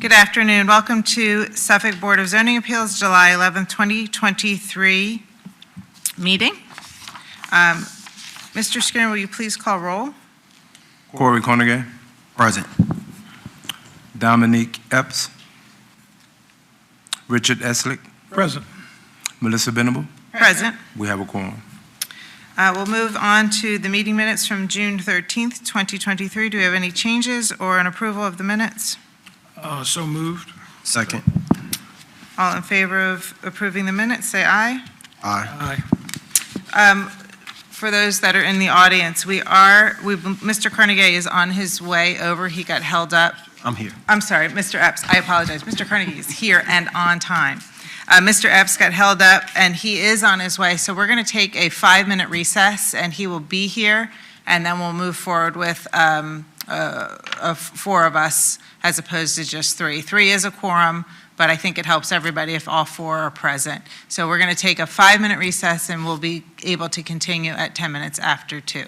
Good afternoon. Welcome to Suffolk Board of Zoning Appeals, July 11th, 2023 meeting. Mr. Skinner, will you please call roll? Corey Conagay. Present. Dominique Epps. Richard Eslick. Present. Melissa Venable. Present. We have a quorum. We'll move on to the meeting minutes from June 13th, 2023. Do we have any changes or an approval of the minutes? So moved. Second. All in favor of approving the minutes, say aye. Aye. Aye. For those that are in the audience, Mr. Carnegie is on his way over. He got held up. I'm here. I'm sorry, Mr. Epps, I apologize. Mr. Carnegie is here and on time. Mr. Epps got held up and he is on his way, so we're going to take a 5-minute recess and he will be here, and then we'll move forward with 4 of us as opposed to just 3. 3 is a quorum, but I think it helps everybody if all 4 are present. So we're going to take a 5-minute recess and we'll be able to continue at 10 minutes after 2.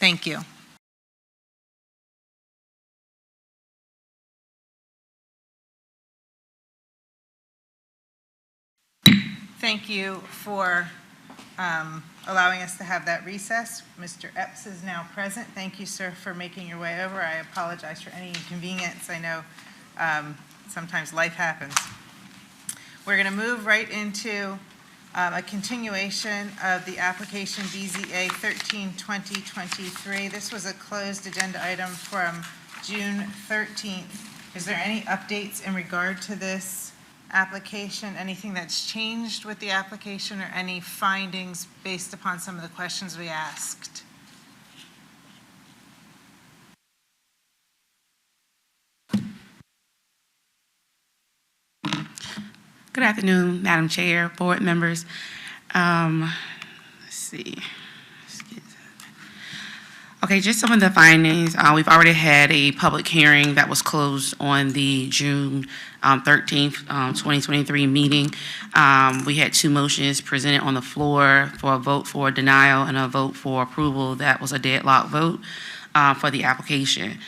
Thank you. Thank you for allowing us to have that recess. Mr. Epps is now present. Thank you, sir, for making your way over. I apologize for any inconvenience. I know sometimes life happens. We're going to move right into a continuation of the application BZA 13-2023. This was a closed agenda item from June 13th. Is there any updates in regard to this application? Anything that's changed with the application, or any findings based upon some of the questions we asked? Good afternoon, Madam Chair, board members. Let's see. Okay, just some of the findings. We've already had a public hearing that was closed on the June 13th, 2023 meeting. We had 2 motions presented on the floor for a vote for denial and a vote for approval. That was a deadlock vote for the application.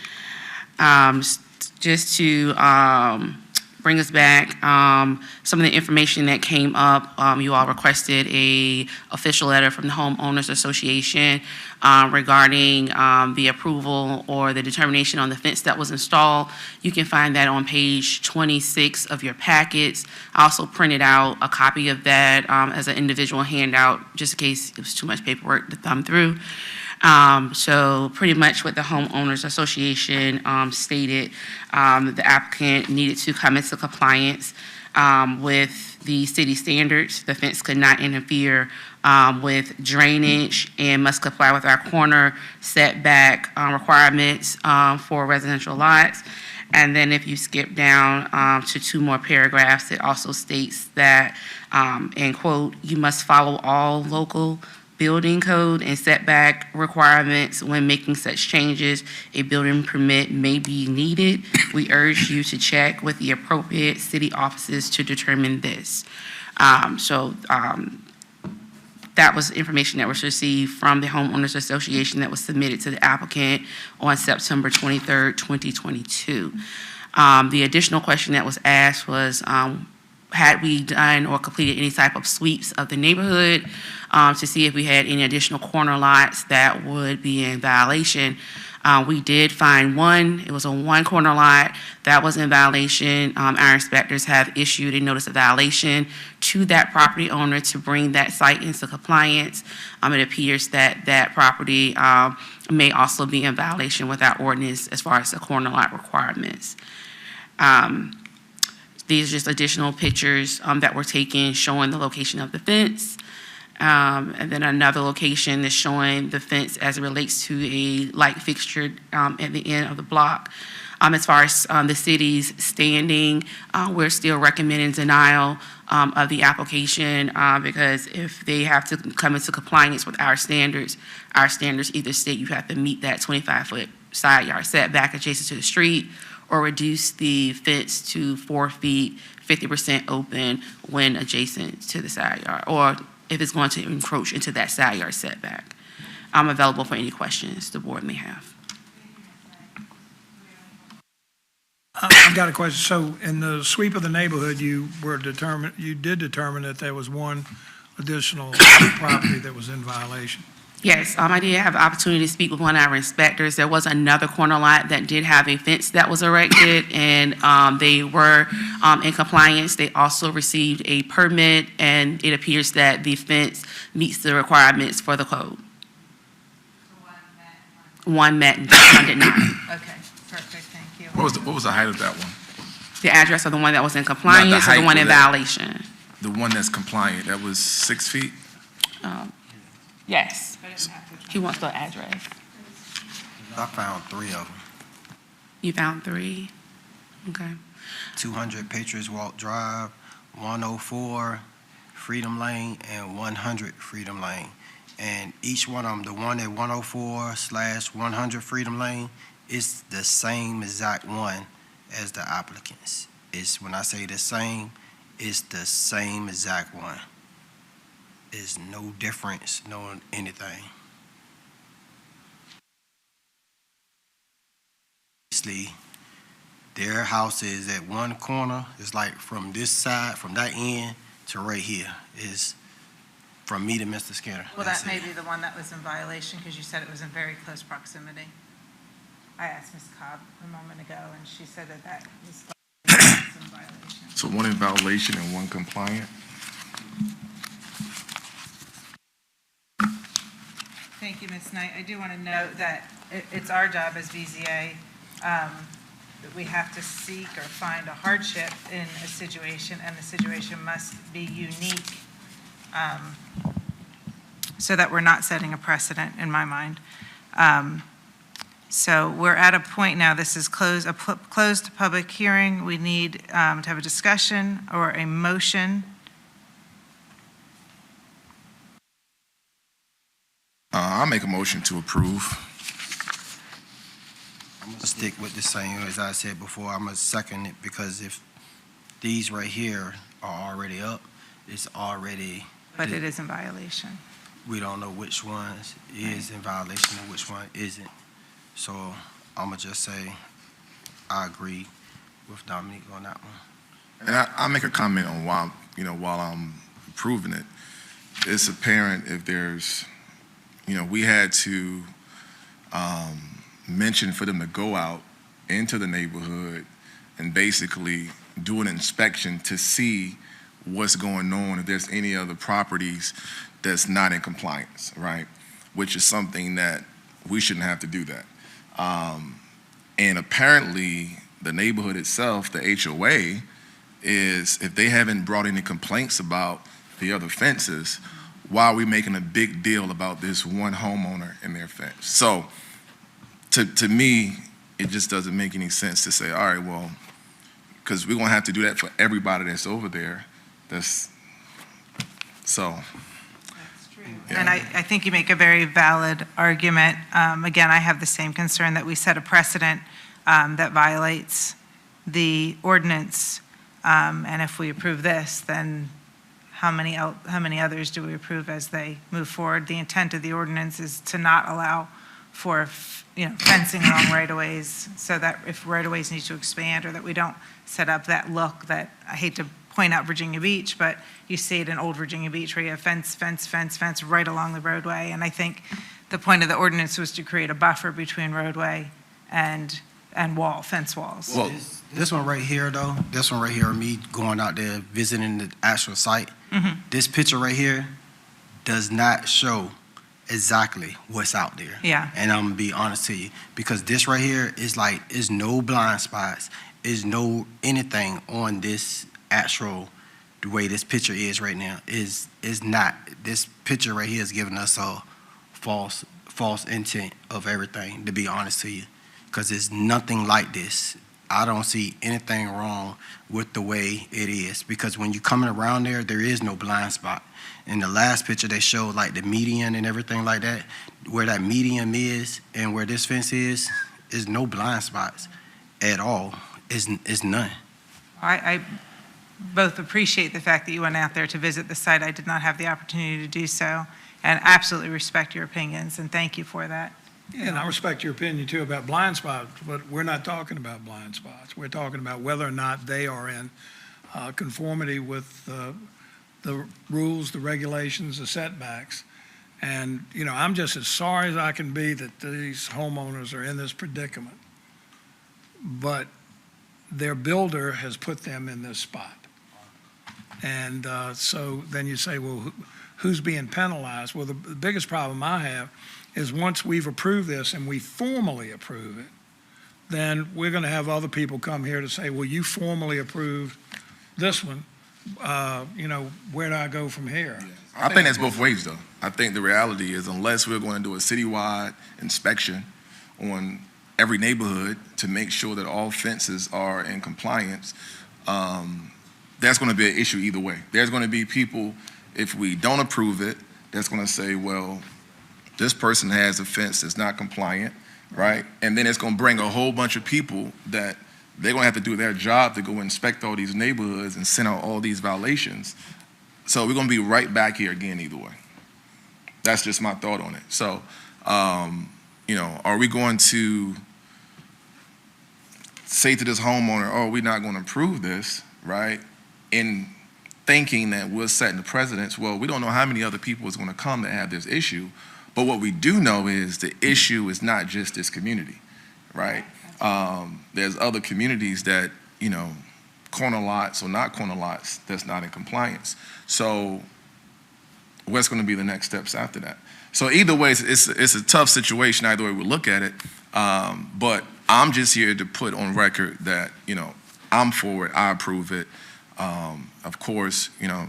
Just to bring us back, some of the information that came up, you all requested a official letter from the Homeowners Association regarding the approval or the determination on the fence that was installed. You can find that on page 26 of your packets. I also printed out a copy of that as an individual handout, just in case it was too much paperwork to thumb through. So pretty much what the Homeowners Association stated, the applicant needed to come into compliance with the city standards. The fence could not interfere with drainage and must comply with our corner setback requirements for residential lots. And then if you skip down to 2 more paragraphs, it also states that, and quote, "You must follow all local building code and setback requirements when making such changes. A building permit may be needed. We urge you to check with the appropriate city offices to determine this." That was information that was received from the Homeowners Association that was submitted to the applicant on September 23rd, 2022. The additional question that was asked was, had we done or completed any type of sweeps of the neighborhood to see if we had any additional corner lots that would be in violation. We did find one. It was a 1 corner lot that was in violation. Our inspectors have issued a notice of violation to that property owner to bring that site into compliance. It appears that that property may also be in violation with our ordinance as far as the corner lot requirements. These are just additional pictures that were taken showing the location of the fence. And then another location is showing the fence as it relates to a light fixture at the end of the block. As far as the city's standing, we're still recommending denial of the application because if they have to come into compliance with our standards either state you have to meet that 25-foot side yard setback adjacent to the street, or reduce the fence to 4 feet, 50% open when adjacent to the side yard, or if it's going to encroach into that side yard setback. I'm available for any questions the board may have. I've got a question. So in the sweep of the neighborhood, you did determine that there was one additional property that was in violation. Yes, I did have the opportunity to speak with one of our inspectors. There was another corner lot that did have a fence that was erected, and they were in compliance. They also received a permit, and it appears that the fence meets the requirements for the code. One met and one did not. Okay, perfect, thank you. What was the height of that one? The address of the one that was in compliance or the height one in of that. violation? The one that's compliant, that was 6 feet? Yes. He wants the address. I found 3 of them. You found 3? Okay. 200 Patriots Walk Drive, 104 Freedom Lane, and 100 Freedom Lane. And each one of them, the one at 104/100 Freedom Lane, is the same exact one as the applicants. It's, when I say the same, it's the same exact one. There's no difference, no anything. Obviously, their house is at one corner. It's like from this side, from that end to right here is from me to Mr. Skinner. Well, That's that may it. be the one that was in violation, because you said it was in very close proximity. I asked Ms. Cobb a moment ago, and she said that that was in violation. So one in violation and one compliant? Thank you, Ms. Knight. I do want to note that it's our job as BZA that we have to seek or find a hardship in a situation, and the situation must be unique, so that we're not setting a precedent, in my mind. So we're at a point now, this is closed public hearing. We need to have a discussion or a motion. I'll make a motion to approve. I'm gonna stick with the same as I said before. I'm gonna second it because if these right here are already up, it's already. But it is in violation. We don't know which ones is in violation and which one isn't. So I'm gonna just say I agree with Dominique on that one. And I'll make a comment on while I'm approving it. It's apparent if there's, we had to mention for them to go out into the neighborhood and basically do an inspection to see what's going on, if there's any other properties that's not in compliance, right? Which is something that we shouldn't have to do that. And apparently the neighborhood itself, the HOA, is if they haven't brought any complaints about the other fences, why are we making a big deal about this one homeowner and their fence? So to me, it just doesn't make any sense to say, all right, well, because we're gonna have to do that for everybody that's over there. So. And I think you make a very valid argument. Again, I have the same concern that we set a precedent that violates the ordinance. And if we approve this, then how many others do we approve as they move forward? The intent of the ordinance is to not allow for fencing along right-of-ways, so that if right-of-ways need to expand, or that we don't set up that look that, I hate to point out Virginia Beach, but you see it in old Virginia Beach where you have fence right along the roadway. And I think the point of the ordinance was to create a buffer between roadway and fence walls. Well, This one right here, though, this one right here, me going out there visiting the actual site, this picture right here does not show exactly what's out there. Yeah. And I'm gonna be honest to you, because this right here is no blind spots, is no anything on this actual, the way this picture is right now, is not. This picture right here is giving us a false intent of everything, to be honest to you, because it's nothing like this. I don't see anything wrong with the way it is, because when you're coming around there is no blind spot. In the last picture, they showed like the median and everything like that. Where that median is and where this fence is no blind spots at all. Is none. I both appreciate the fact that you went out there to visit the site. I did not have the opportunity to do so, and absolutely respect your opinions, and thank you for that. And I respect your opinion too about blind spots, but we're not talking about blind spots. We're talking about whether or not they are in conformity with the rules, the regulations, the setbacks. And, you know, I'm just as sorry as I can be that these homeowners are in this predicament. But their builder has put them in this spot. And so then you say, well, who's being penalized? Well, the biggest problem I have is once we've approved this and we formally approve it, then we're going to have other people come here to say, well, you formally approved this one. You know, where do I go from here? I think that's both ways, though. I think the reality is unless we're going to do a citywide inspection on every neighborhood to make sure that all fences are in compliance, that's going to be an issue either way. There's going to be people, if we don't approve it, that's going to say, well, this person has a fence that's not compliant, right? And then it's going to bring a whole bunch of people that they're going to have to do their job to go inspect all these neighborhoods and send out all these violations. So we're going to be right back here again either way. That's just my thought on it. So, you know, are we going to say to this homeowner, oh, we're not going to approve this, right? In thinking that we're setting the precedence. Well, we don't know how many other people is going to come that have this issue. But what we do know is the issue is not just this community, right? There's other communities that, you know, corner lots or not corner lots that's not in compliance. So what's going to be the next steps after that? So either way, it's a tough situation either way we look at it. But I'm just here to put on record that, you know, I'm for it, I approve it. Of course, you know,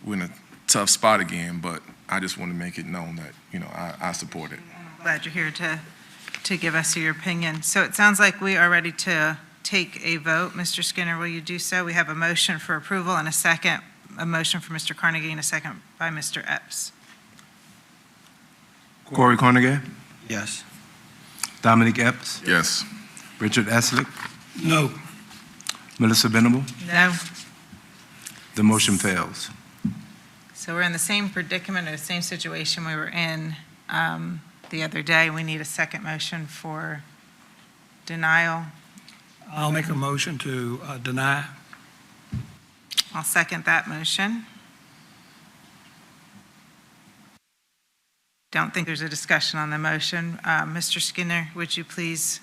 we're in a tough spot again, but I just want to make it known that, you know, I support it. I'm glad you're here to give us your opinion. So it sounds like we are ready to take a vote. Mr. Skinner, will you do so? We have a motion for approval and a motion for Mr. Carnegie and a second by Mr. Epps. Corey Carnegie, Yes. Dominic Epps, Yes. Richard Eslick, No. Melissa Venable. No? The motion fails. So we're in the same predicament or the same situation we were in the other day. We need a second motion for denial. I'll make a motion to deny. I'll second that motion. Don't think there's a discussion on the motion. Mr. Skinner, would you please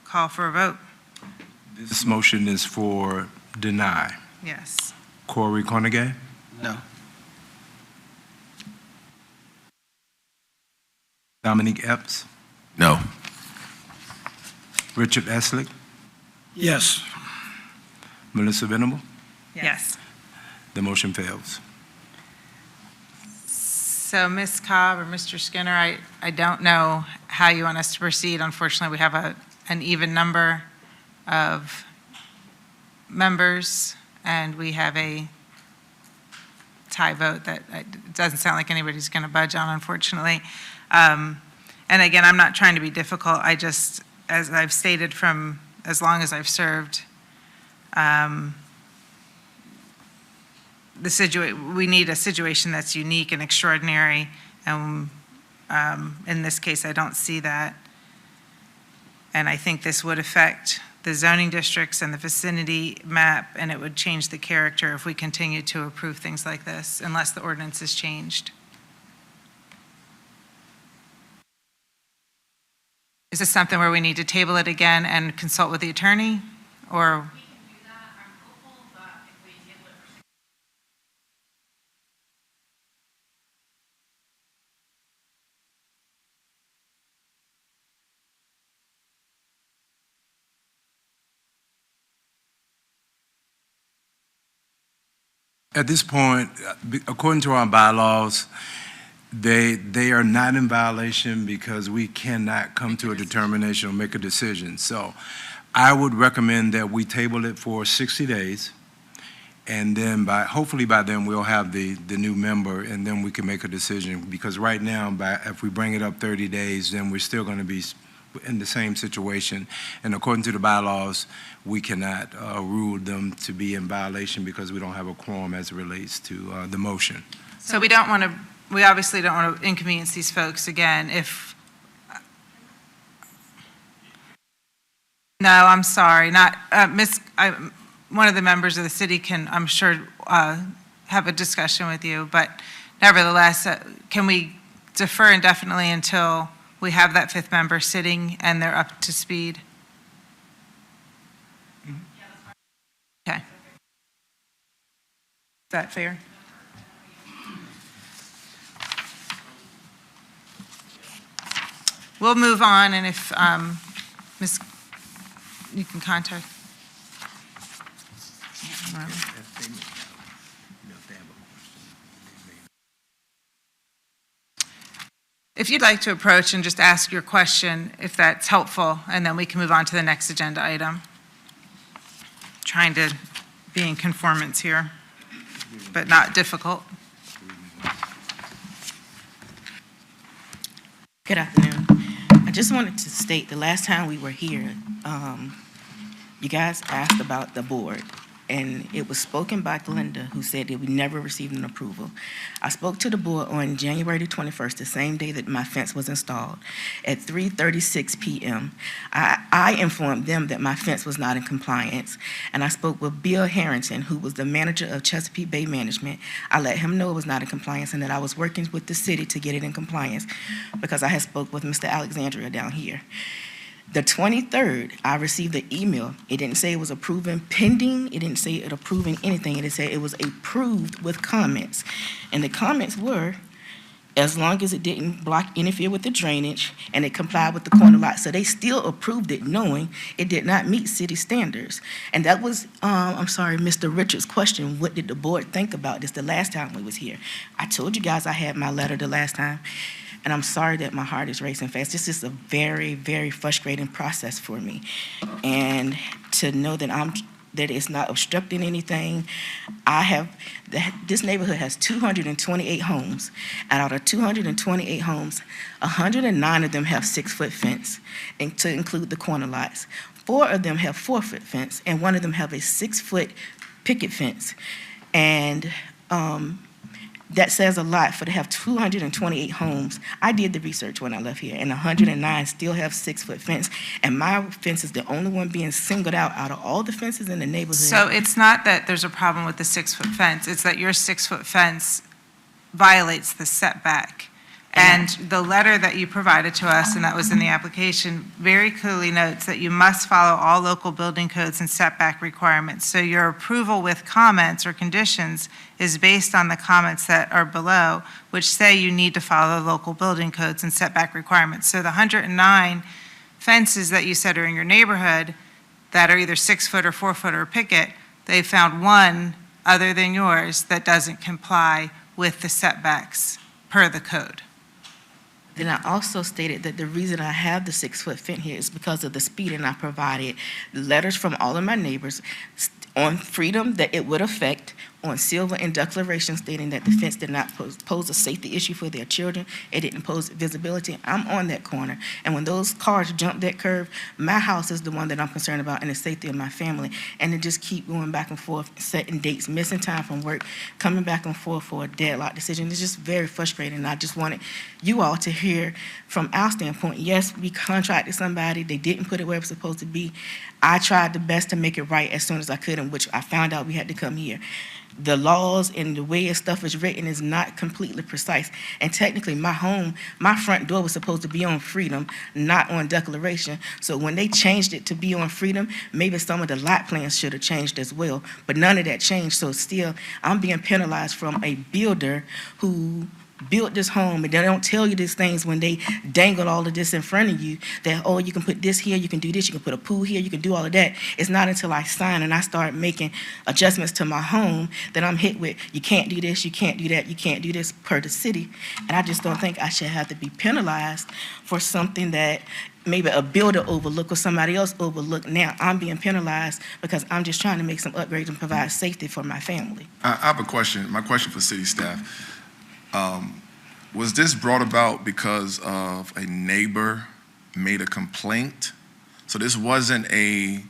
call for a vote? This motion is for deny. Yes. Corey Carnegie, No. Dominic Epps, No. Richard Eslick, Yes. Melissa Venable. Yes. The motion fails. So Ms. Cobb or Mr. Skinner, I don't know how you want us to proceed. Unfortunately, we have an even number of members, and we have a tie vote that it doesn't sound like anybody's going to budge on, unfortunately. And again, I'm not trying to be difficult. I just, as I've stated from as long as I've served, we need a situation that's unique and extraordinary, and in this case, I don't see that. And I think this would affect the zoning districts and the vicinity map, and it would change the character if we continue to approve things like this, unless the ordinance is changed. Is this something where we need to table it again and consult with the attorney, or? We can do that. I'm hopeful, but if we table it for At this point, according to our bylaws, they are not in violation because we cannot come to a determination or make a decision. So I would recommend that we table it for 60 days, and then hopefully by then we'll have the new member, and then we can make a decision. Because right now, if we bring it up 30 days, then we're still going to be in the same situation. And according to the bylaws, we cannot rule them to be in violation because we don't have a quorum as it relates to the motion. So we obviously don't want to inconvenience these folks again if No, I'm sorry, not, one of the members of the city can, I'm sure, have a discussion with you, but nevertheless, can we defer indefinitely until we have that fifth member sitting and they're up to speed? Okay. Is that fair? We'll move on, and if, Ms., you can contact. If you'd like to approach and just ask your question, if that's helpful, and then we can move on to the next agenda item. Trying to be in conformance here, but not difficult. Good afternoon. I just wanted to state the last time we were here, you guys asked about the board, and it was spoken by Glenda, who said that we never received an approval. I spoke to the board on January the 21st, the same day that my fence was installed, at 3:36 p.m. I informed them that my fence was not in compliance, and I spoke with Bill Harrington, who was the manager of Chesapeake Bay Management. I let him know it was not in compliance and that I was working with the city to get it in compliance because I had spoke with Mr. Alexandria down here. The 23rd, I received the email. It didn't say it was approving pending. It didn't say it approving anything. It said it was approved with comments. And the comments were, as long as it didn't interfere with the drainage and it complied with the corner lot. So they still approved it knowing it did not meet city standards. And that was, I'm sorry, Mr. Richards' question, what did the board think about this the last time we was here? I told you guys I had my letter the last time. And I'm sorry that my heart is racing fast. This is a very, very frustrating process for me. And to know that that it's not obstructing anything. This neighborhood has 228 homes. And out of 228 homes, 109 of them have 6-foot fence, and to include the corner lots. 4 of them have 4-foot fence, and 1 of them have a 6-foot picket fence. And that says a lot for to have 228 homes. I did the research when I left here, and 109 still have 6-foot fence, and my fence is the only one being singled out of all the fences in the neighborhood. So it's not that there's a problem with the 6-foot fence, it's that your 6-foot fence violates the setback. And the letter that you provided to us, and that was in the application, very clearly notes that you must follow all local building codes and setback requirements. So your approval with comments or conditions is based on the comments that are below, which say you need to follow local building codes and setback requirements. So the 109 fences that you said are in your neighborhood that are either 6-foot or 4-foot or picket, they found one other than yours that doesn't comply with the setbacks per the code. Then I also stated that the reason I have the 6-foot fence here is because of the speeding. I provided letters from all of my neighbors on freedom that it would affect, on silver and declaration stating that the fence did not pose a safety issue for their children. It didn't pose visibility. I'm on that corner. And when those cars jump that curve, my house is the one that I'm concerned about and the safety of my family. And to just keep going back and forth, setting dates, missing time from work, coming back and forth for a deadlock decision, it's just very frustrating. And I just wanted you all to hear from our standpoint, yes, we contracted somebody. They didn't put it where it was supposed to be. I tried the best to make it right as soon as I could, in which I found out we had to come here. The laws and the way stuff is written is not completely precise. And technically, my home, my front door was supposed to be on freedom, not on declaration. So when they changed it to be on freedom, maybe some of the lot plans should have changed as well. But none of that changed. So still, I'm being penalized from a builder who built this home, and they don't tell you these things when they dangle all of this in front of you, that, oh, you can put this here, you can do this, you can put a pool here, you can do all of that. It's not until I sign and I start making adjustments to my home that I'm hit with, you can't do this, you can't do that, you can't do this per the city. And I just don't think I should have to be penalized for something that maybe a builder overlooked or somebody else overlooked. Now I'm being penalized because I'm just trying to make some upgrades and provide safety for my family. I have a question. My question for city staff. Was this brought about because of a neighbor made a complaint? So this wasn't a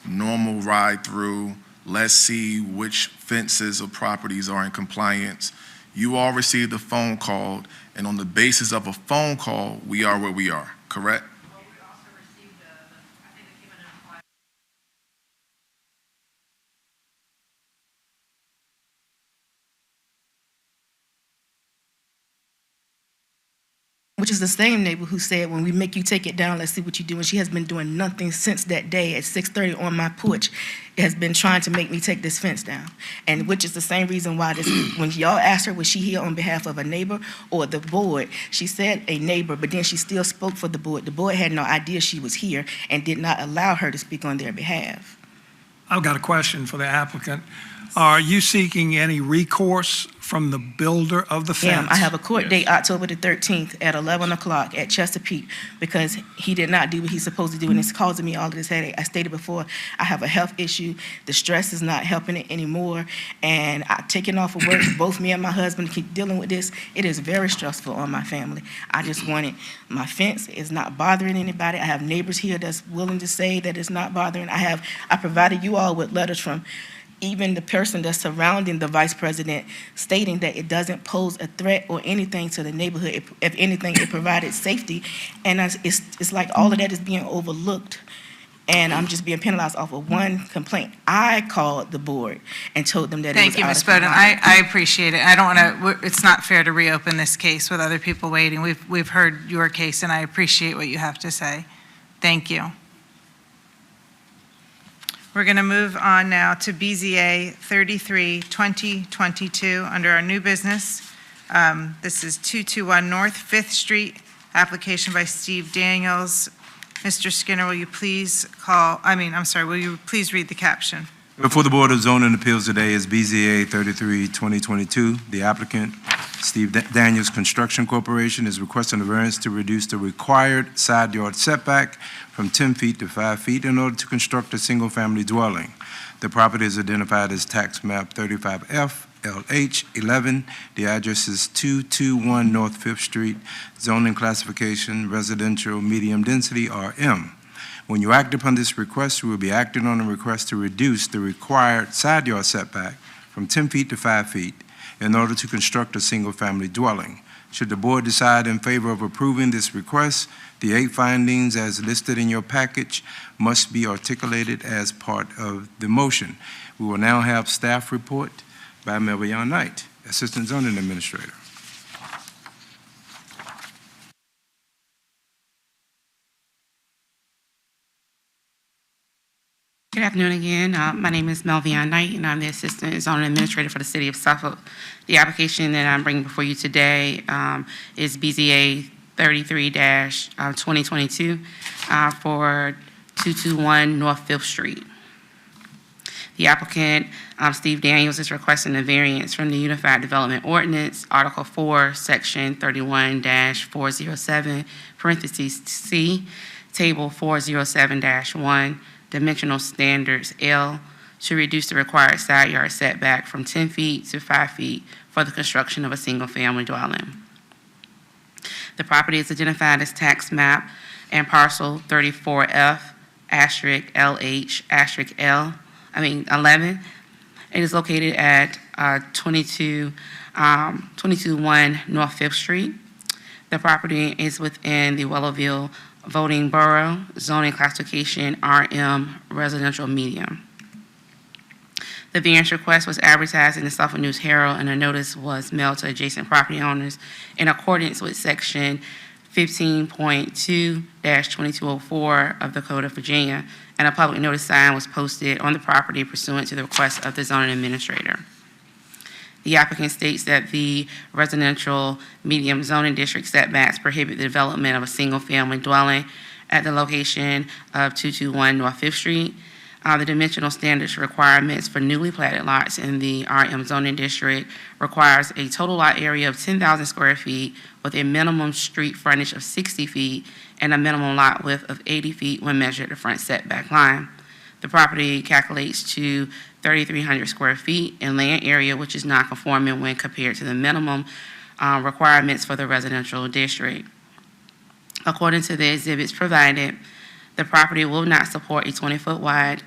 normal ride through, let's see which fences or properties are in compliance. You all received a phone call, and on the basis of a phone call, we are where we are, correct? Well, we also received I think it came in which is the same neighbor who said, when we make you take it down, let's see what you do. And she has been doing nothing since that day at 6:30 on my porch. It has been trying to make me take this fence down. And which is the same reason why this, when y'all asked her, was she here on behalf of a neighbor or the board? She said a neighbor, but then she still spoke for the board. The board had no idea she was here and did not allow her to speak on their behalf. I've got a question for the applicant. Are you seeking any recourse from the builder of the fence? Ma'am, I have a court date October the 13th at 11 o'clock at Chesapeake because he did not do what he's supposed to do, and it's causing me all of this headache. I stated before, I have a health issue. The stress is not helping it anymore, and I've taken off of work. Both me and my husband keep dealing with this. It is very stressful on my family. I just wanted, my fence is not bothering anybody. I have neighbors here that's willing to say that it's not bothering. I provided you all with letters from even the person that's surrounding the vice president, stating that it doesn't pose a threat or anything to the neighborhood. If anything, it provided safety. And it's like all of that is being overlooked, and I'm just being penalized off of one complaint. I called the board and told them that it was Thank you, out Ms. of Bowden. compliance. I appreciate it. I don't want to, it's not fair to reopen this case with other people waiting. We've heard your case, and I appreciate what you have to say. Thank you. We're going to move on now to BZA 33-2022 under our new business. This is 221 North 5th Street, application by Steve Daniels. Mr. Skinner, will you please will you please read the caption? Before the Board of Zoning Appeals today is BZA 33-2022. The applicant, Steve Daniels Construction Corporation, is requesting a variance to reduce the required side yard setback from 10 feet to 5 feet in order to construct a single-family dwelling. The property is identified as tax map 35F LH 11. The address is 221 North 5th Street, zoning classification residential medium density RM. When you act upon this request, you will be acting on a request to reduce the required side yard setback from 10 feet to 5 feet in order to construct a single-family dwelling. Should the board decide in favor of approving this request, the 8 findings as listed in your package must be articulated as part of the motion. We will now have staff report by Melvion Knight, Assistant Zoning Administrator. Good afternoon again. My name is Melvion Knight, and I'm the Assistant Zoning Administrator for the City of Suffolk. The application that I'm bringing before you today is BZA 33-2022 for 221 North 5th Street. The applicant, Steve Daniels, is requesting a variance from the Unified Development Ordinance, Article 4, Section 31-407, parentheses C, Table 407-1, Dimensional Standards L, to reduce the required side yard setback from 10 feet to 5 feet for the construction of a single-family dwelling. The property is identified as tax map and parcel 34F *LH *11. It is located at 221 North 5th Street. The property is within the Willowville voting borough, zoning classification RM residential medium. The variance request was advertised in the Suffolk News Herald, and a notice was mailed to adjacent property owners in accordance with Section 15.2-2204 of the Code of Virginia, and a public notice sign was posted on the property pursuant to the request of the zoning administrator. The applicant states that the residential medium zoning district setbacks prohibit the development of a single-family dwelling at the location of 221 North 5th Street. The dimensional standards requirements for newly platted lots in the RM zoning district requires a total lot area of 10,000 square feet with a minimum street frontage of 60 feet and a minimum lot width of 80 feet when measured at the front setback line. The property calculates to 3,300 square feet in land area, which is non-conforming when compared to the minimum requirements for the residential district. According to the exhibits provided, the property will not support a 20-foot wide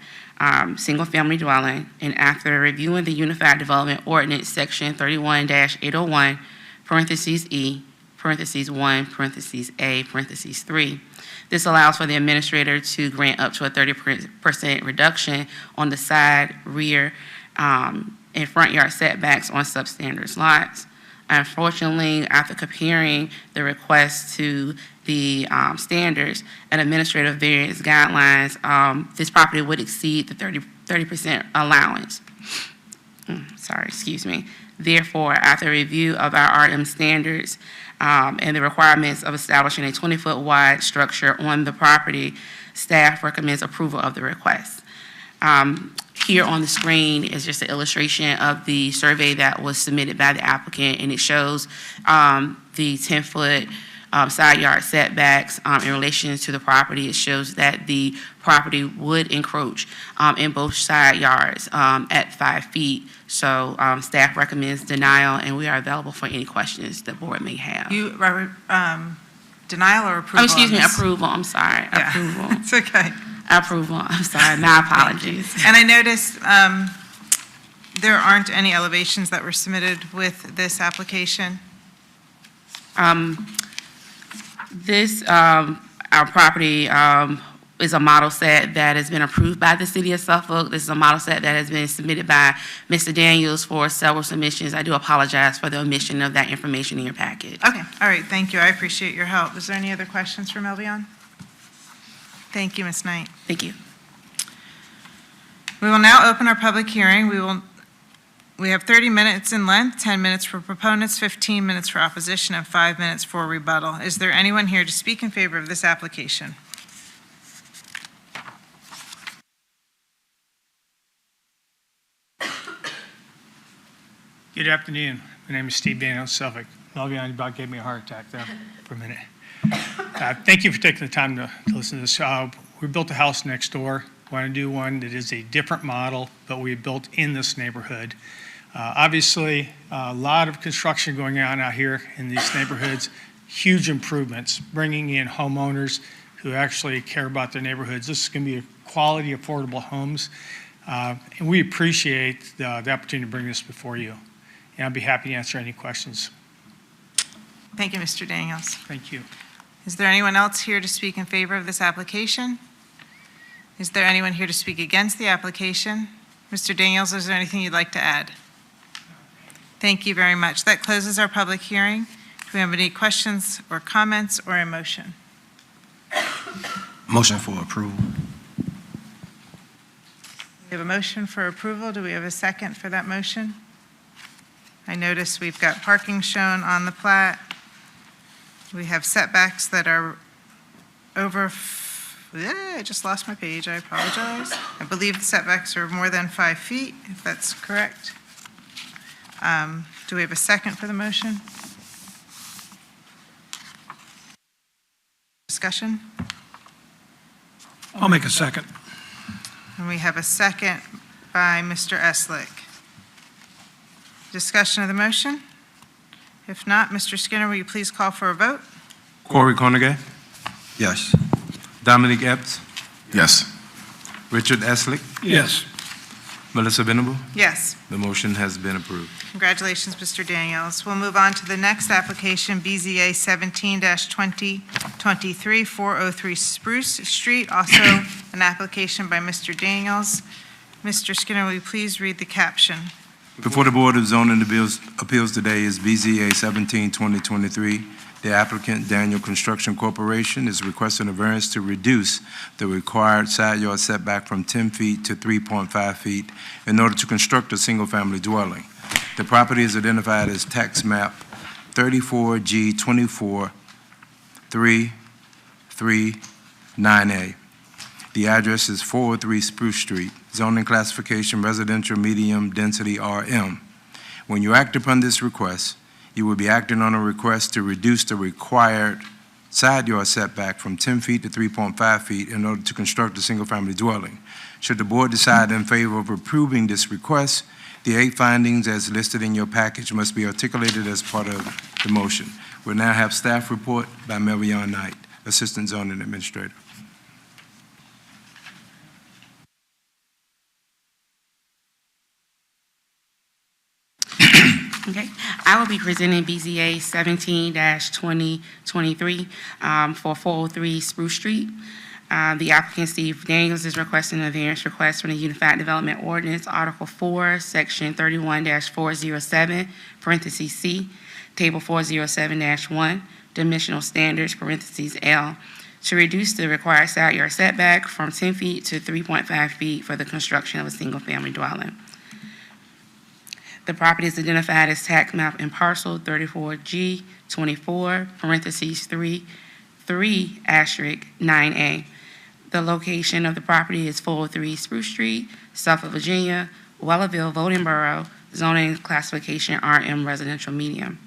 single-family dwelling, and after reviewing the Unified Development Ordinance, Section 31-801, parentheses E, parentheses 1, parentheses A, parentheses 3, this allows for the administrator to grant up to a 30% reduction on the side, rear, and front yard setbacks on substandard lots. Unfortunately, after comparing the request to the standards and administrative variance guidelines, this property would exceed the 30% allowance. Excuse me. Therefore, after review of our RM standards and the requirements of establishing a 20-foot wide structure on the property, staff recommends approval of the request. Here on the screen is just an illustration of the survey that was submitted by the applicant, and it shows the 10-foot side yard setbacks in relation to the property. It shows that the property would encroach in both side yards at 5 feet. So staff recommends denial, and we are available for any questions the board may have. You, Robert, denial or approval? Oh, excuse on me, this? approval, I'm sorry, Yeah. approval. It's okay. Approval, I'm sorry, my apologies. And I noticed there aren't any elevations that were submitted with this application. This, our property is a model set that has been approved by the city of Suffolk. This is a model set that has been submitted by Mr. Daniels for several submissions. I do apologize for the omission of that information in your package. Okay, all right, thank you. I appreciate your help. Is there any other questions for Melvion? Thank you, Ms. Knight. Thank you. We will now open our public hearing. We have 30 minutes in length, 10 minutes for proponents, 15 minutes for opposition, and 5 minutes for rebuttal. Is there anyone here to speak in favor of this application? Good afternoon. My name is Steve Daniels, Suffolk. Melvion about gave me a heart attack there for a minute. Thank you for taking the time to listen to this. We built a house next door. We want to do one that is a different model, but we built in this neighborhood. Obviously, a lot of construction going on out here in these neighborhoods, huge improvements, bringing in homeowners who actually care about their neighborhoods. This is going to be quality, affordable homes, and we appreciate the opportunity to bring this before you. And I'll be happy to answer any questions. Thank you, Mr. Daniels. Thank you. Is there anyone else here to speak in favor of this application? Is there anyone here to speak against the application? Mr. Daniels, is there anything you'd like to add? Thank you very much. That closes our public hearing. Do we have any questions or comments or a motion? Motion for approval. We have a motion for approval. Do we have a second for that motion? I notice we've got parking shown on the plat. We have setbacks that are over, I just lost my page, I apologize. I believe the setbacks are more than 5 feet, if that's correct. Do we have a second for the motion? Discussion? I'll make a second. And we have a second by Mr. Eslick. Discussion of the motion? If not, Mr. Skinner, will you please call for a vote? Corey Conagay, Yes. Dominic Epps, Yes. Richard Eslick, Yes. Melissa Venable. Yes. The motion has been approved. Congratulations, Mr. Daniels. We'll move on to the next application, BZA 17-2023, 403 Spruce Street, also an application by Mr. Daniels. Mr. Skinner, will you please read the caption? Before the Board of Zoning Appeals today is BZA 17-2023. The applicant, Daniel Construction Corporation, is requesting a variance to reduce the required side yard setback from 10 feet to 3.5 feet in order to construct a single-family dwelling. The property is identified as tax map 34G24339A. The address is 403 Spruce Street, zoning classification residential medium density RM. When you act upon this request, you will be acting on a request to reduce the required side yard setback from 10 feet to 3.5 feet in order to construct a single-family dwelling. Should the board decide in favor of approving this request, the 8 findings as listed in your package must be articulated as part of the motion. We'll now have staff report by Melvion Knight, Assistant Zoning Administrator. Okay, I will be presenting BZA 17-2023 for 403 Spruce Street. The applicant, Steve Daniels, is requesting a variance request from the Unified Development Ordinance, Article 4, Section 31-407, parentheses C, Table 407-1, dimensional standards, parentheses L, to reduce the required side yard setback from 10 feet to 3.5 feet for the construction of a single-family dwelling. The property is identified as tax map and parcel 34G 24, parentheses 3, 9A. The location of the property is 403 Spruce Street, Suffolk, Virginia, Wellerville, voting borough, zoning classification RM residential medium.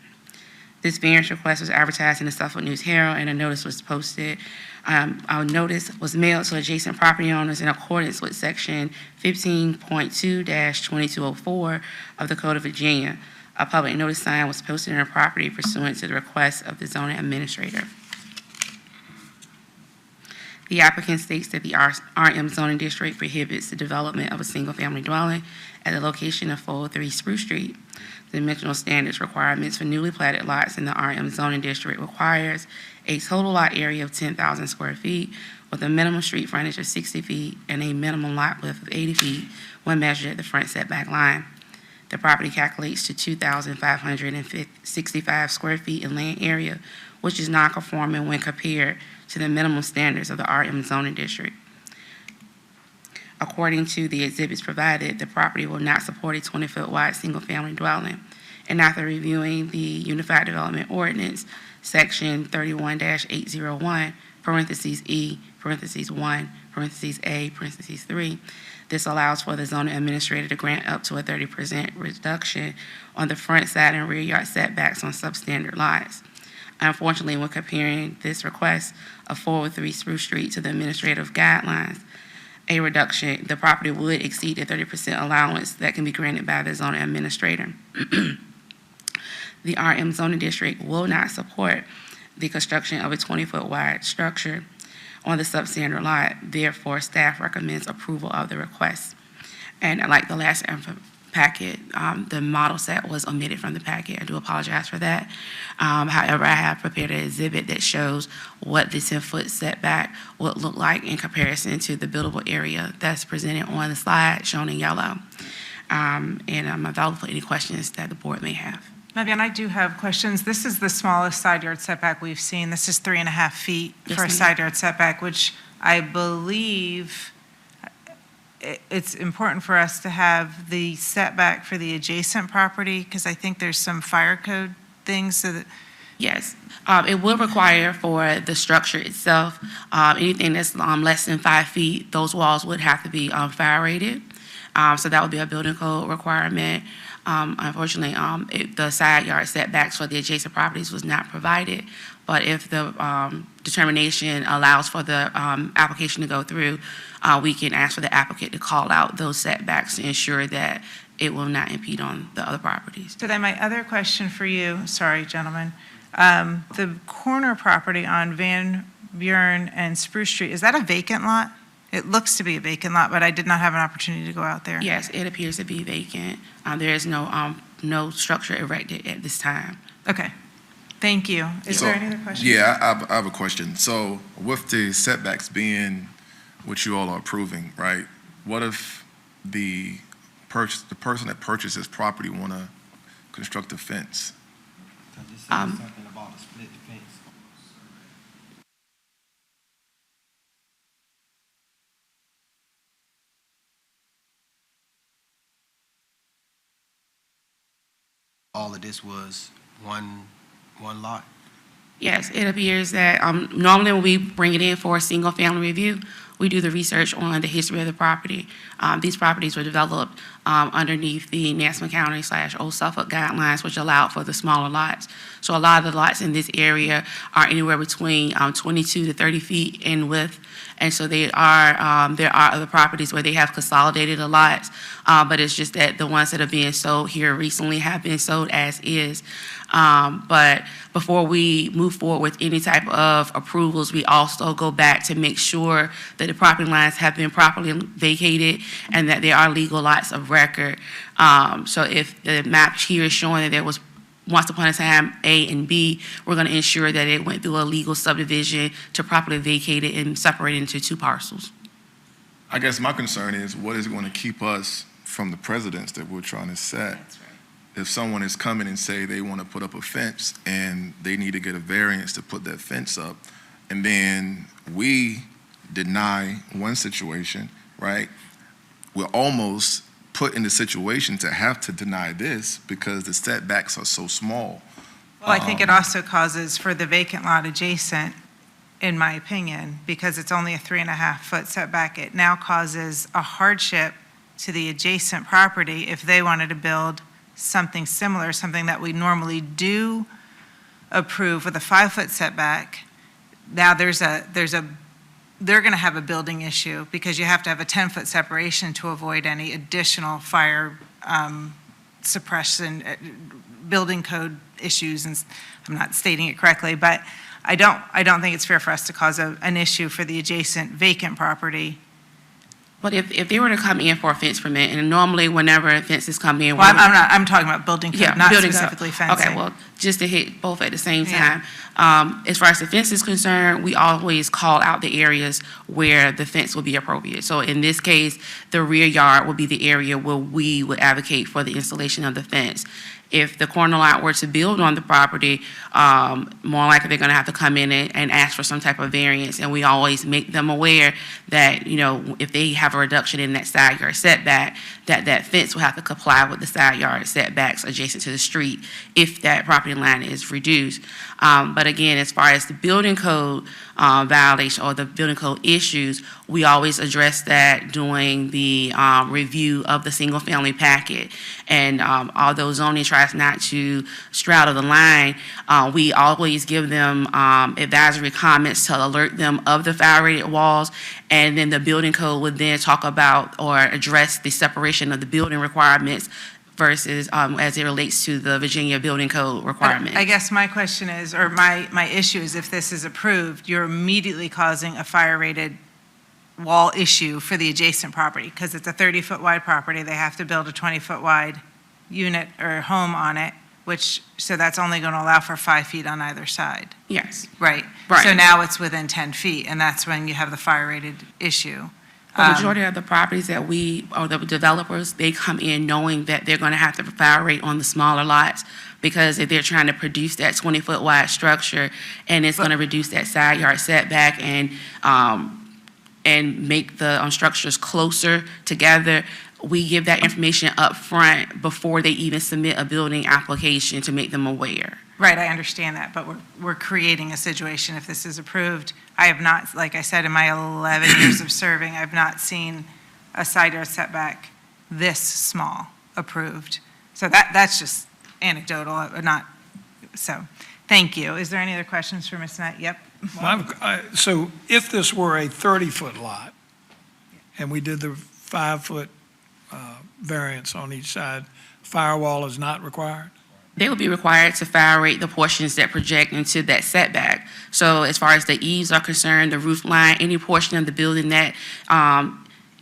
This variance request was advertised in the Suffolk News Herald, and a notice was posted. Our notice was mailed to adjacent property owners in accordance with Section 15.2-2204 of the Code of Virginia. A public notice sign was posted on the property pursuant to the request of the zoning administrator. The applicant states that the RM zoning district prohibits the development of a single-family dwelling at the location of 403 Spruce Street. The dimensional standards requirements for newly platted lots in the RM zoning district requires a total lot area of 10,000 square feet with a minimum street frontage of 60 feet and a minimum lot width of 80 feet when measured at the front setback line. The property calculates to 2,565 square feet in land area, which is non-conforming when compared to the minimum standards of the RM zoning district. According to the exhibits provided, the property will not support a 20-foot wide single-family dwelling. And after reviewing the Unified Development Ordinance, Section 31-801, parentheses E, parentheses 1, parentheses A, parentheses 3, this allows for the zoning administrator to grant up to a 30% reduction on the front, side, and rear yard setbacks on substandard lots. Unfortunately, when comparing this request of 403 Spruce Street to the administrative guidelines, a reduction, the property would exceed the 30% allowance that can be granted by the zoning administrator. The RM zoning district will not support the construction of a 20-foot wide structure on the substandard lot. Therefore, staff recommends approval of the request. And like the last packet, the model set was omitted from the packet. I do apologize for that. However, I have prepared an exhibit that shows what the 10-foot setback would look like in comparison to the buildable area that's presented on the slide shown in yellow. And I'm available for any questions that the board may have. Vivian, I do have questions. This is the smallest side yard setback we've seen. This is 3.5 feet Yes, for a ma'am. side yard setback, which I believe it's important for us to have the setback for the adjacent property, because I think there's some fire code things so that, Yes, it will require for the structure itself, anything that's less than 5 feet, those walls would have to be fire rated. So that would be a building code requirement. Unfortunately, the side yard setbacks for the adjacent properties was not provided. But if the determination allows for the application to go through, we can ask for the applicant to call out those setbacks to ensure that it will not impede on the other properties. so then my other question for you, sorry, gentlemen, the corner property on Van Buren and Spruce Street, is that a vacant lot? It looks to be a vacant lot, but I did not have an opportunity to go out there. Yes, it appears to be vacant. There is no structure erected at this time. Okay, thank you. Is So, there any other questions? Yeah, I have a question. So with the setbacks being what you all are approving, right? What if the person that purchased this property want to construct a fence? Something about a split fence. All of this was one lot? Yes, it appears that normally when we bring it in for a single-family review, we do the research on the history of the property. These properties were developed underneath the Nassau County / Old Suffolk guidelines, which allowed for the smaller lots. So a lot of the lots in this area are anywhere between 22 to 30 feet in width. And so there are other properties where they have consolidated the lots, but it's just that the ones that are being sold here recently have been sold as is. But before we move forward with any type of approvals, we also go back to make sure that the property lines have been properly vacated and that there are legal lots of record. So if the map here is showing that there was once upon a time A and B, we're going to ensure that it went through a legal subdivision to properly vacate it and separate it into two parcels. I guess my concern is what is going to keep us from the precedents that we're trying to set? That's right. if someone is coming and say they want to put up a fence and they need to get a variance to put that fence up, and then we deny one situation, right? We're almost put in the situation to have to deny this because the setbacks are so small. Well, I think it also causes for the vacant lot adjacent, in my opinion, because it's only a 3.5-foot setback, it now causes a hardship to the adjacent property if they wanted to build something similar, something that we normally do approve with a 5-foot setback. Now they're going to have a building issue because you have to have a 10-foot separation to avoid any additional fire suppression, building code issues, and I'm not stating it correctly, but I don't think it's fair for us to cause an issue for the adjacent vacant property. But if they were to come in for a fence permit, and normally whenever fences come in. Well, I'm talking about building code, not building code. specifically fencing. Okay, well, just to hit both at the same Yeah. time. As far as the fence is concerned, we always call out the areas where the fence will be appropriate. So in this case, the rear yard will be the area where we would advocate for the installation of the fence. If the corner lot were to build on the property, more likely they're going to have to come in and ask for some type of variance. And we always make them aware that, if they have a reduction in that side yard setback, that fence will have to comply with the side yard setbacks adjacent to the street if that property line is reduced. But again, as far as the building code violation or the building code issues, we always address that during the review of the single-family packet. And although zoning tries not to straddle the line, we always give them advisory comments to alert them of the fire-rated walls, and then the building code would then talk about or address the separation of the building requirements versus as it relates to the Virginia Building Code requirements. I guess my question is, or my issue is, if this is approved, you're immediately causing a fire-rated wall issue for the adjacent property, because it's a 30-foot wide property. They have to build a 20-foot wide unit or home on it, so that's only going to allow for 5 feet on either side. Yes. Right. Right. So now it's within 10 feet, and that's when you have the fire-rated issue. The majority of the properties that or the developers, they come in knowing that they're going to have to fire rate on the smaller lots, because if they're trying to produce that 20-foot wide structure, and it's going to reduce that side yard setback and make the structures closer together, we give that information up front before they even submit a building application to make them aware. Right, I understand that, but we're creating a situation if this is approved. I have not, like I said, in my 11 years of serving, I've not seen a side yard setback this small approved. So that's just anecdotal, so, thank you. Is there any other questions for Ms. Knight? Yep. So if this were a 30-foot lot, and we did the 5-foot variance on each side, firewall is not required? They will be required to fire rate the portions that project into that setback. So as far as the eaves are concerned, the roof line, any portion of the building that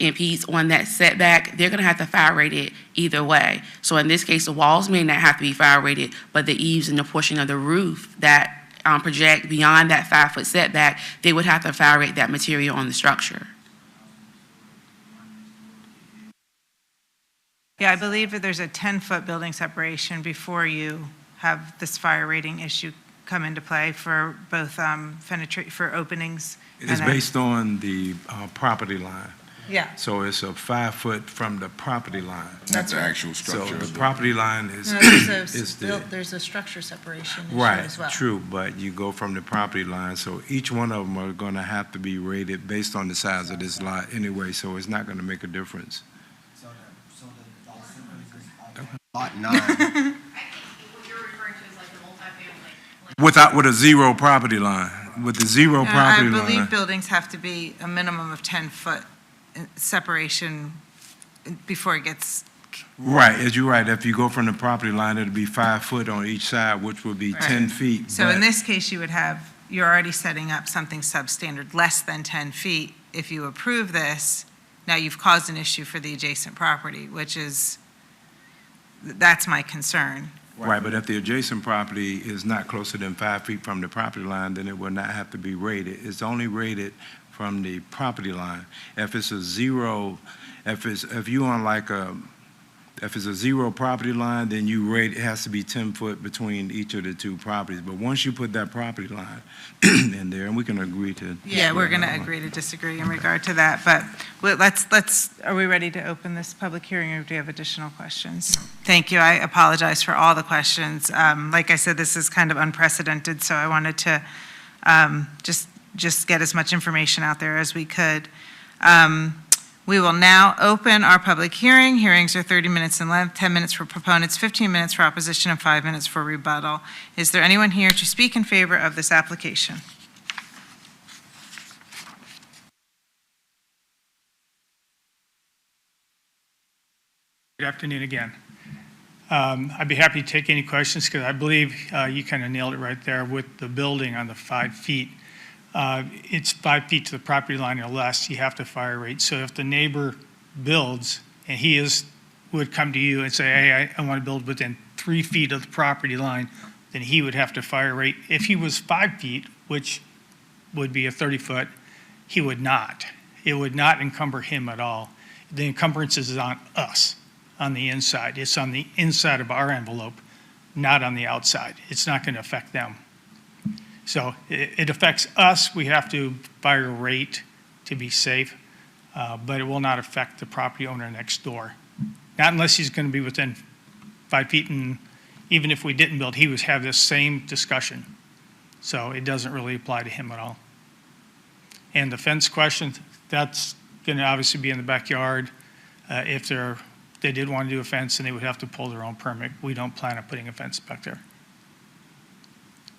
impedes on that setback, they're going to have to fire rate it either way. So in this case, the walls may not have to be fire rated, but the eaves and the portion of the roof that project beyond that 5-foot setback, they would have to fire rate that material on the structure. Yeah, I believe that there's a 10-foot building separation before you have this fire rating issue come into play for both for openings. It's based on the property line. Yeah. So it's a 5-foot from the property line. That's the actual So structure. the property line is, No, is the, there's a structure separation issue right, as well. true, but you go from the property line, so each one of them are going to have to be rated based on the size of this lot anyway, so it's not going to make a difference. Lot 9. What you're referring to is like the multifamily. With a zero property line, with the zero property I believe line. buildings have to be a minimum of 10-foot separation before it gets, Right, as you're right, if you go from the property line, it'll be 5 foot on each side, which would be Right. 10 feet. so in but- this case, you're already setting up something substandard, less than 10 feet. If you approve this, now you've caused an issue for the adjacent property, that's my concern. Right, but if the adjacent property is not closer than 5 feet from the property line, then it will not have to be rated. It's only rated from the property line. If it's a zero, if you on like If it's a zero property line, then you rate, it has to be 10 foot between each of the two properties. But once you put that property line in there, and we can agree to. Yeah, we're going to agree to disagree in regard to that, but are we ready to open this public hearing, or do you have additional questions? Thank you. I apologize for all the questions. Like I said, this is kind of unprecedented, so I wanted to just get as much information out there as we could. We will now open our public hearing. Hearings are 30 minutes in length, 10 minutes for proponents, 15 minutes for opposition, and 5 minutes for rebuttal. Is there anyone here to speak in favor of this application? Good afternoon again. I'd be happy to take any questions because I believe you kind of nailed it right there with the building on the 5 feet. It's 5 feet to the property line or less, you have to fire rate. So if the neighbor builds and would come to you and say, hey, I want to build within 3 feet of the property line, then he would have to fire rate. If he was 5 feet, which would be a 30-foot, he would not. It would not encumber him at all. The encumbrance is on us, on the inside. It's on the inside of our envelope, not on the outside. It's not going to affect them. So it affects us. We have to fire a rate to be safe, but it will not affect the property owner next door. Not unless he's going to be within 5 feet, and even if we didn't build, he would have this same discussion. So it doesn't really apply to him at all. And the fence question, that's going to obviously be in the backyard. If they did want to do a fence, then they would have to pull their own permit. We don't plan on putting a fence back there.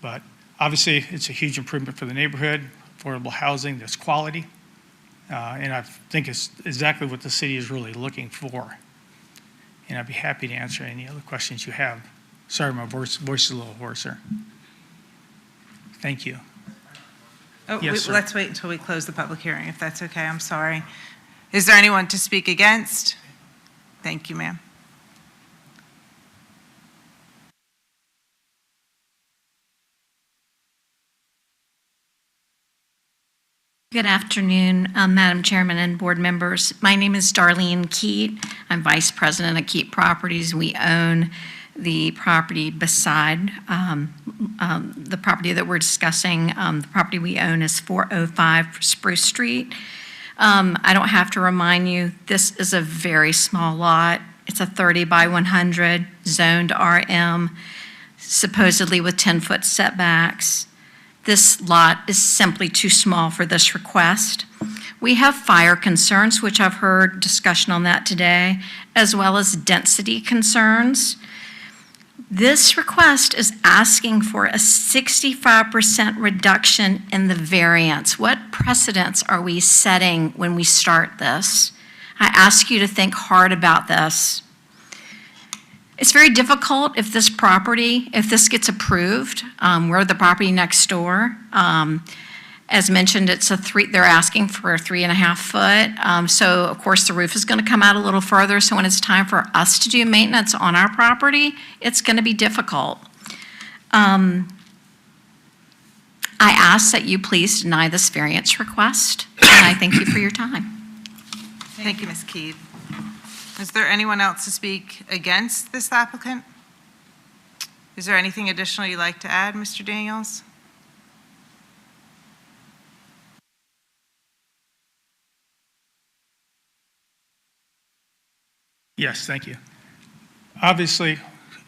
But obviously, it's a huge improvement for the neighborhood, affordable housing, that's quality. And I think it's exactly what the city is really looking for. And I'd be happy to answer any other questions you have. Sorry, my voice is a little hoarser. Thank you. Oh, Yes, sir. let's wait until we close the public hearing, if that's okay. I'm sorry. Is there anyone to speak against? Thank you, ma'am. Good afternoon, Madam Chairman and board members. My name is Darlene Keat. I'm Vice President of Keat Properties. We own the property beside the property that we're discussing. The property we own is 405 Spruce Street. I don't have to remind you, this is a very small lot. It's a 30 by 100 zoned RM, supposedly with 10-foot setbacks. This lot is simply too small for this request. We have fire concerns, which I've heard discussion on that today, as well as density concerns. This request is asking for a 65% reduction in the variance. What precedents are we setting when we start this? I ask you to think hard about this. It's very difficult if this gets approved. We're the property next door. As mentioned, they're asking for a 3.5 foot. So of course the roof is going to come out a little further. So when it's time for us to do maintenance on our property, it's going to be difficult. I ask that you please deny this variance request, and I thank you for your time. Thank you, Ms. Keed. Is there anyone else to speak against this applicant? Is there anything additional you'd like to add, Mr. Daniels? Yes, thank you. Obviously,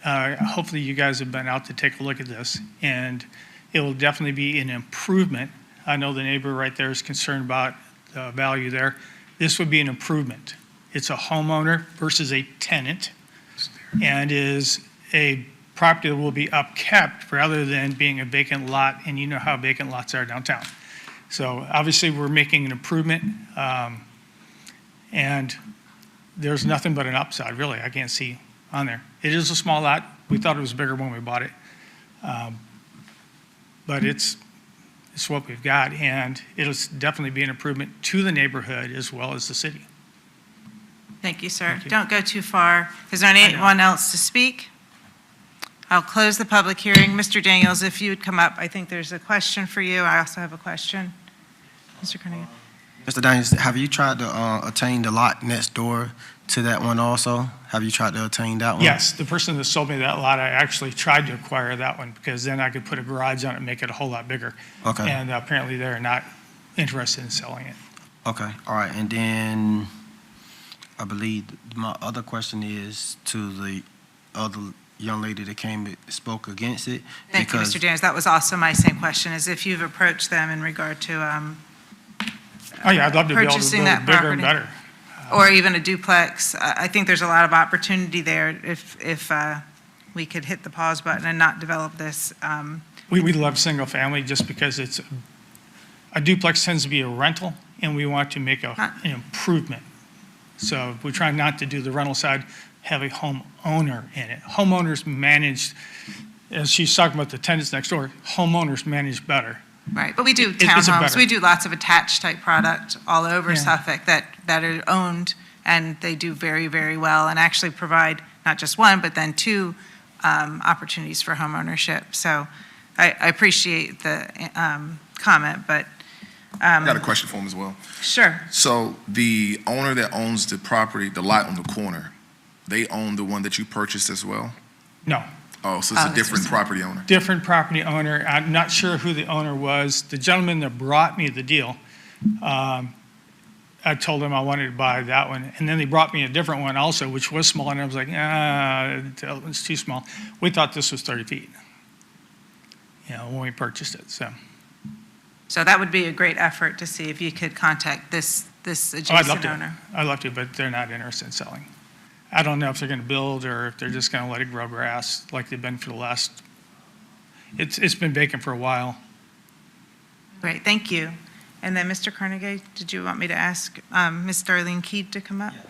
hopefully you guys have been out to take a look at this, and it will definitely be an improvement. I know the neighbor right there is concerned about the value there. This would be an improvement. It's a homeowner versus a tenant, and is a property that will be upkept rather than being a vacant lot, and you know how vacant lots are downtown. So obviously, we're making an improvement, and there's nothing but an upside, really. I can't see on there. It is a small lot. We thought it was bigger when we bought it, but it's what we've got, and it'll definitely be an improvement to the neighborhood as well as the city. Thank you, sir. Thank you. Don't go too far. Is there anyone else to speak? I'll close the public hearing. Mr. Daniels, if you would come up, I think there's a question for you. I also have a question. Mr. Carnegie. Mr. Daniels, have you tried to attain the lot next door to that one also? Have you tried to attain that one? Yes, the person that sold me that lot, I actually tried to acquire that one because then I could put a garage on it and make it a whole lot bigger. Okay. And apparently they're not interested in selling it. Okay, all right, and then I believe my other question is to the other young lady that came and spoke against it. Thank you, because- Mr. Daniels. That was also my same question, is if you've approached them in regard to Oh, yeah, I'd love to be able to Purchasing build that it bigger and property. better. or even a duplex. I think there's a lot of opportunity there if we could hit the pause button and not develop this. We love single family just because it's, a duplex tends to be a rental and we want to make an improvement. So we try not to do the rental side, have a homeowner in it. Homeowners manage, as she's talking about the tenants next door, homeowners manage better. Right, but we do It's a townhomes, better- we do lots of attached type product all over Yeah. Suffolk that are owned, and they do very, very well, and actually provide not just one, but then two opportunities for homeownership. So I appreciate the comment, but I got a question for him as well. sure. So the owner that owns the property, the lot on the corner, they own the one that you purchased as well? No, Oh, so it's a that's different what's- property owner? different property owner. I'm not sure who the owner was. The gentleman that brought me the deal, I told him I wanted to buy that one. And then they brought me a different one also, which was small. And I was like, that one's too small. We thought this was 30 feet, when we purchased it. So So that would be a great effort to see if you could contact this I'd love adjacent to. owner. I'd love to, but they're not interested in selling. I don't know if they're going to build or if they're just going to let it grow grass like they've been for the last, it's been vacant for a while. Great, thank you. And then, Mr. Carnegie, did you want me to ask Ms. Darlene Keed to come up? Yes.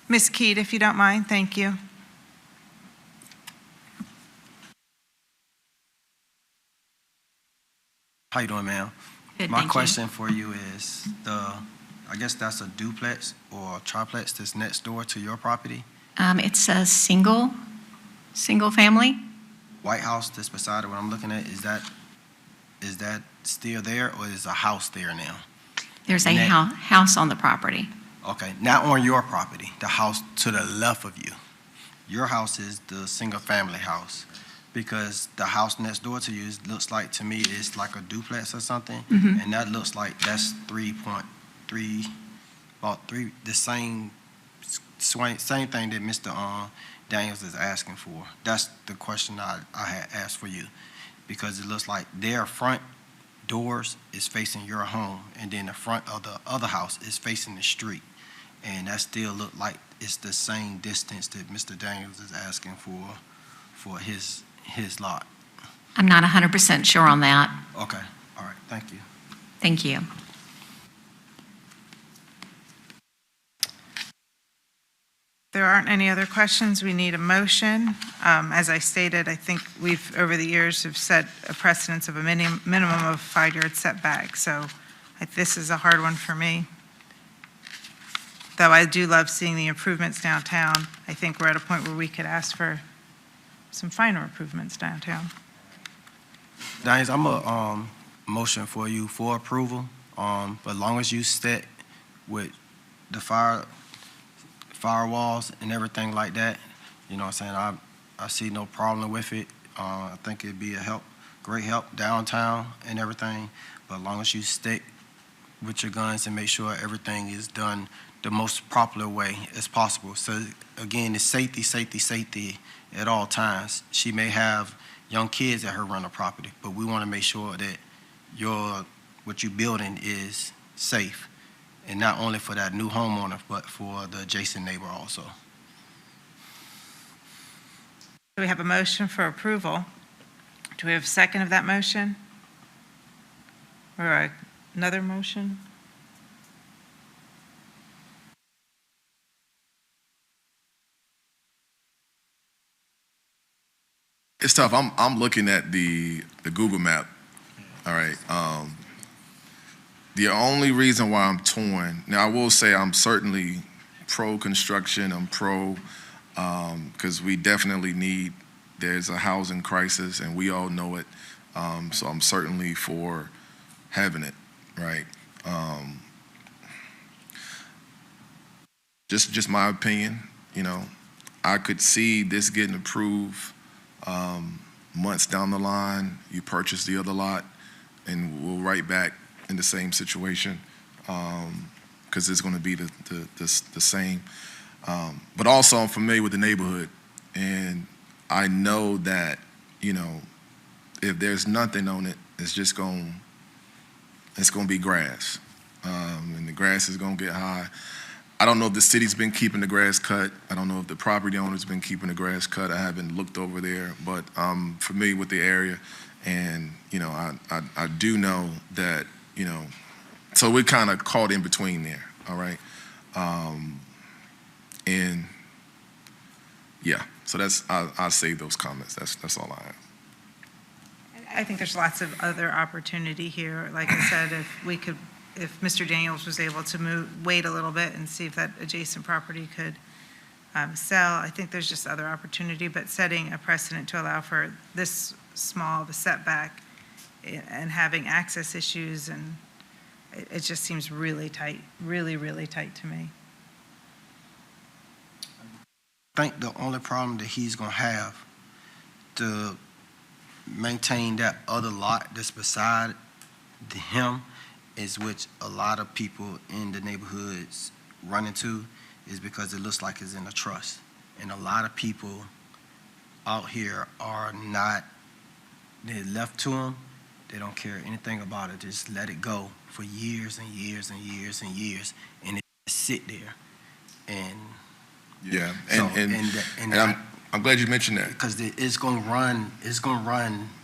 Ms. Keed, if you don't mind, thank you. How you doing, ma'am? Good, My thank you. question for you is I guess that's a duplex or a triplex that's next door to your property? It's a single family. White house that's beside it, what I'm looking at, is that still there or is a house there now? There's a Next. house on the property. Okay, not on your property, the house to the left of you. Your house is the single-family house, because the house next door to you looks like, to me, it's like a duplex or something, and that looks like that's 3.3, the same thing that Mr. Daniels is asking for. That's the question I had asked for you, because it looks like their front doors is facing your home, and then the front of the other house is facing the street. And that still look like it's the same distance that Mr. Daniels is asking for his lot. I'm not 100% sure on that. Okay, all right, thank you. Thank you. There aren't any other questions. We need a motion. As I stated, I think we've, over the years, have set a precedence of a minimum of 5-yard setback. So this is a hard one for me. Though I do love seeing the improvements downtown, I think we're at a point where we could ask for some finer improvements downtown. Daniels, I'm a motion for you for approval, but as long as you stick with the firewalls and everything like that, you know what I'm saying, I see no problem with it. I think it'd be great help downtown and everything, but as long as you stick with your guns and make sure everything is done the most proper way as possible. So again, it's safety, safety, safety at all times. She may have young kids at her rental property, but we want to make sure that what you're building is safe, and not only for that new homeowner, but for the adjacent neighbor also. Do we have a motion for approval? Do we have a second of that motion? Or another motion? It's tough. I'm looking at the Google map. All right. The only reason why I'm torn, now I will say I'm certainly pro-construction. I'm pro, because we definitely there's a housing crisis and we all know it. So I'm certainly for having it, right? just my opinion, I could see this getting approved months down the line. You purchase the other lot, and we'll right back in the same situation because it's going to be the same. But also, I'm familiar with the neighborhood, and I know that if there's nothing on it, it's going to be grass, and the grass is going to get high. I don't know if the city's been keeping the grass cut. I don't know if the property owner's been keeping the grass cut. I haven't looked over there, but I'm familiar with the area, and I do know that so we're kind of caught in between there. All right, and yeah, so I'll save those comments. That's all I have. I think there's lots of other opportunity here. Like I said, if Mr. Daniels was able to wait a little bit and see if that adjacent property could sell, I think there's just other opportunity, but setting a precedent to allow for this small of a setback and having access issues, and it just seems really tight, really, really tight to me. I think the only problem that he's gonna have to maintain that other lot that's beside him is which a lot of people in the neighborhoods run into is because it looks like it's in a trust. And a lot of people out here are not, they're left to them, they don't care anything about it, just let it go for years and years and years and years, and it just sit there. And yeah, so, and I'm glad you mentioned that. because it's gonna run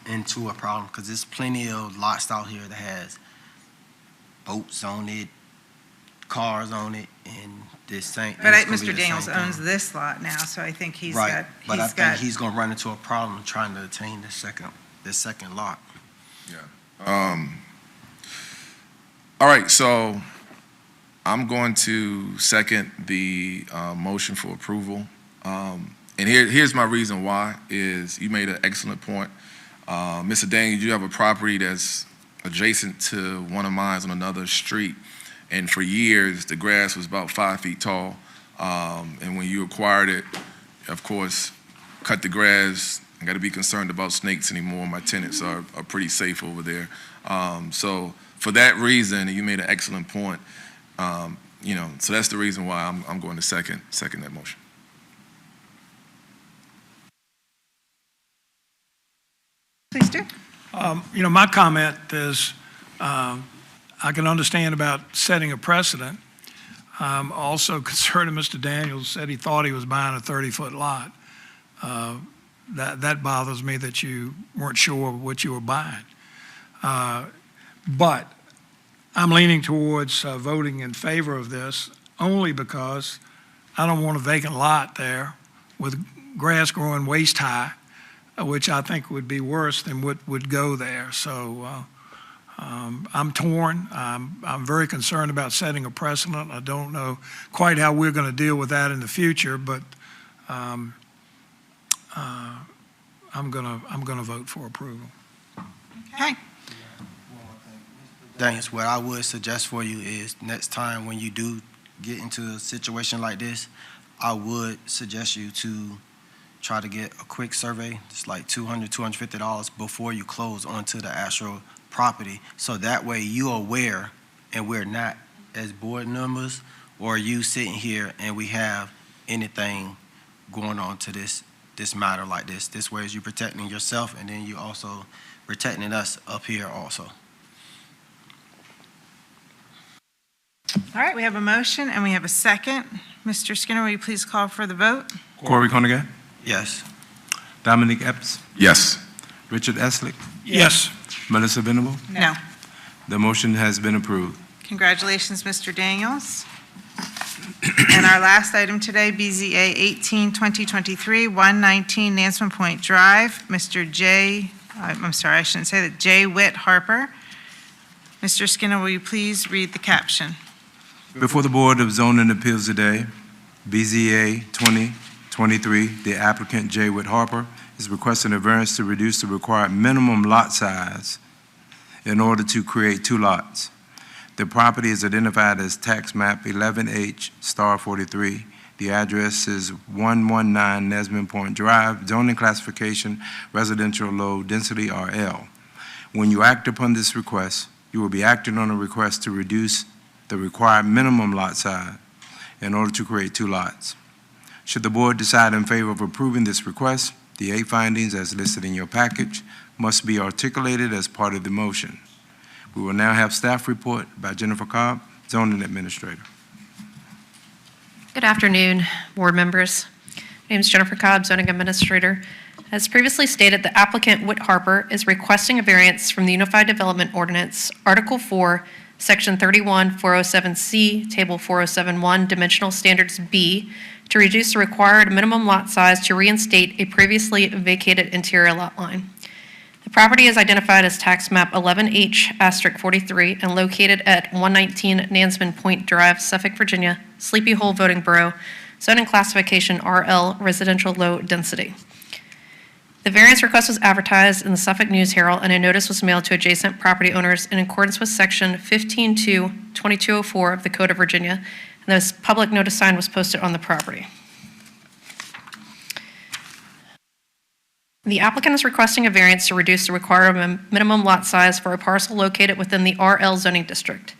into a problem, because there's plenty of lots out here that has boats on it, cars on it, and this thing. But Mr. Daniels owns this lot now, so I think he's got. Right, but I think he's gonna run into a problem trying to attain this second lot. Yeah. All right, so I'm going to second the motion for approval. And here's my reason why, is you made an excellent point. Mr. Daniels, you have a property that's adjacent to one of mine on another street, and for years, the grass was about 5 feet tall. And when you acquired it, of course, cut the grass. I got to be concerned about snakes anymore. My tenants are pretty safe over there. So for that reason, you made an excellent point. So that's the reason why I'm going to second that motion. Please do. My comment is, I can understand about setting a precedent. I'm also concerned that Mr. Daniels said he thought he was buying a 30-foot lot. That bothers me that you weren't sure what you were buying. But I'm leaning towards voting in favor of this only because I don't want a vacant lot there with grass growing waist high, which I think would be worse than what would go there. So I'm torn. I'm very concerned about setting a precedent. I don't know quite how we're going to deal with that in the future, but I'm gonna vote for approval. Okay. Daniels, what I would suggest for you is next time when you do get into a situation like this, I would suggest you to try to get a quick survey. It's like $200, $250 before you close onto the actual property. So that way you're aware, and we're not as board members or you sitting here and we have anything going on to this matter like this. This way is you protecting yourself, and then you also protecting us up here also. All right, we have a motion and we have a second. Mr. Skinner, will you please call for the vote? Corey Conigan, Yes. Dominic Epps, Yes. Richard Eslick, Yes. Melissa Venable. No. The motion has been approved. Congratulations, Mr. Daniels. And our last item today, BZA 18-2023, 119 Nansemond Point Drive, Mr. I shouldn't say that, J. Witt Harper. Mr. Skinner, will you please read the caption? Before the Board of Zoning Appeals today, BZA 2023, the applicant J. Witt Harper is requesting a variance to reduce the required minimum lot size in order to create two lots. The property is identified as tax map 11H star 43. The address is 119 Nesman Point Drive, zoning classification residential low density RL. When you act upon this request, you will be acting on a request to reduce the required minimum lot size in order to create 2 lots. Should the board decide in favor of approving this request, the 8 findings as listed in your package must be articulated as part of the motion. We will now have staff report by Jennifer Cobb, zoning administrator. Good afternoon, board members. My name is Jennifer Cobb, zoning administrator. As previously stated, the applicant, Whit Harper, is requesting a variance from the Unified Development Ordinance, Article 4, Section 31407C, Table 4071, Dimensional Standards B, to reduce the required minimum lot size to reinstate a previously vacated interior lot line. The property is identified as tax map 11H*43 and located at 119 Nansman Point Drive, Suffolk, Virginia, Sleepy Hole Voting Borough, zoning classification RL, residential low density. The variance request was advertised in the Suffolk News Herald, and a notice was mailed to adjacent property owners in accordance with Section 15-2204 of the Code of Virginia, and this public notice sign was posted on the property. The applicant is requesting a variance to reduce the required minimum lot size for a parcel located within the RL zoning district.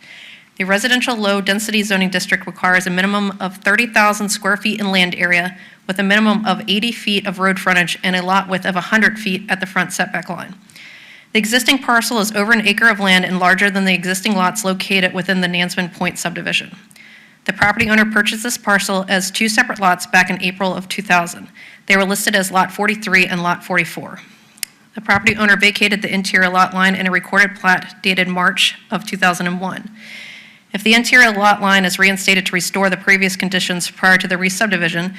The residential low-density zoning district requires a minimum of 30,000 square feet in land area with a minimum of 80 feet of road frontage and a lot width of 100 feet at the front setback line. The existing parcel is over an acre of land and larger than the existing lots located within the Nansman Point subdivision. The property owner purchased this parcel as 2 separate lots back in April of 2000. They were listed as Lot 43 and Lot 44. The property owner vacated the interior lot line in a recorded plat dated March of 2001. If the interior lot line is reinstated to restore the previous conditions prior to the re-subdivision,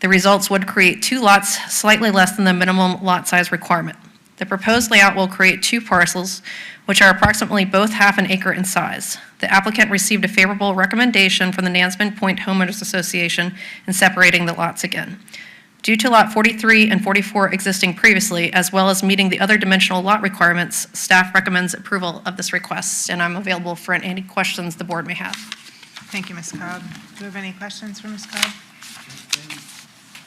the results would create 2 lots slightly less than the minimum lot size requirement. The proposed layout will create 2 parcels, which are approximately both half an acre in size. The applicant received a favorable recommendation from the Nansman Point Homeowners Association in separating the lots again. Due to Lot 43 and 44 existing previously, as well as meeting the other dimensional lot requirements, staff recommends approval of this request, and I'm available for any questions the board may have. Thank you, Ms. Cobb. Do we have any questions for Ms. Cobb?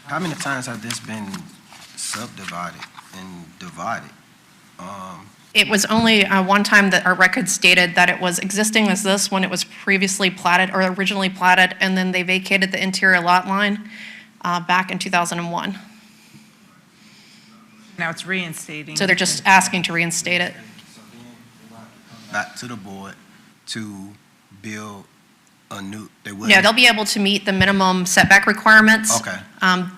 How many times have this been subdivided and divided? It was only one time that our record stated that it was existing as this when it was previously platted or originally platted, and then they vacated the interior lot line back in 2001. Now it's reinstating. So they're just asking to reinstate it. Back to the board to build a new, they would? Yeah, they'll be able to meet the minimum setback requirements. Okay.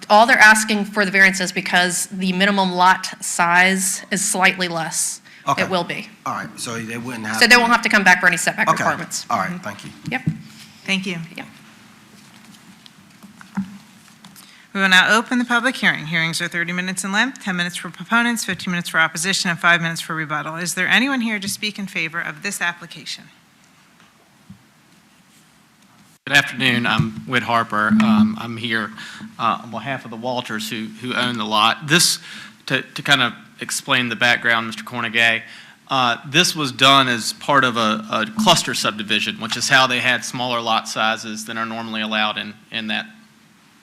All they're asking for the variance is because the minimum lot size is slightly less. Okay. It will be. All right, so they wouldn't have. So they won't have to come back for any setback Okay. requirements. All right, thank you. Yep. Thank you. Yeah. We will now open the public hearing. Hearings are 30 minutes in length, 10 minutes for proponents, 15 minutes for opposition, and 5 minutes for rebuttal. Is there anyone here to speak in favor of this application? Good afternoon. I'm Whit Harper. I'm here on behalf of the Walters who own the lot. This, to kind of explain the background, Mr. Cornegay, this was done as part of a cluster subdivision, which is how they had smaller lot sizes than are normally allowed in that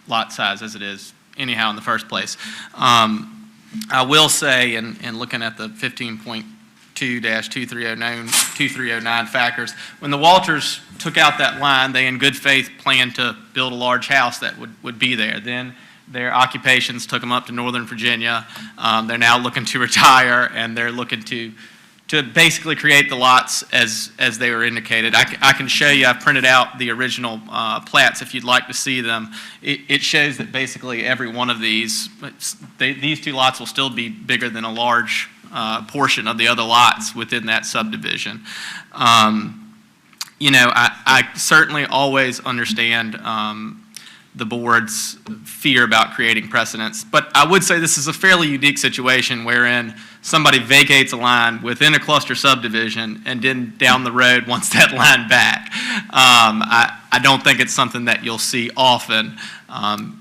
lot size as it is anyhow in the first place. I will say, in looking at the 15.2-2309 factors, when the Walters took out that line, they in good faith planned to build a large house that would be there. Then their occupations took them up to Northern Virginia. They're now looking to retire, and they're looking to basically create the lots as they were indicated. I can show you, I've printed out the original plats if you'd like to see them. It shows that basically every one of these 2 lots will still be bigger than a large portion of the other lots within that subdivision. You know, I certainly always understand the board's fear about creating precedents, but I would say this is a fairly unique situation wherein somebody vacates a line within a cluster subdivision and then down the road wants that line back. I don't think it's something that you'll see often.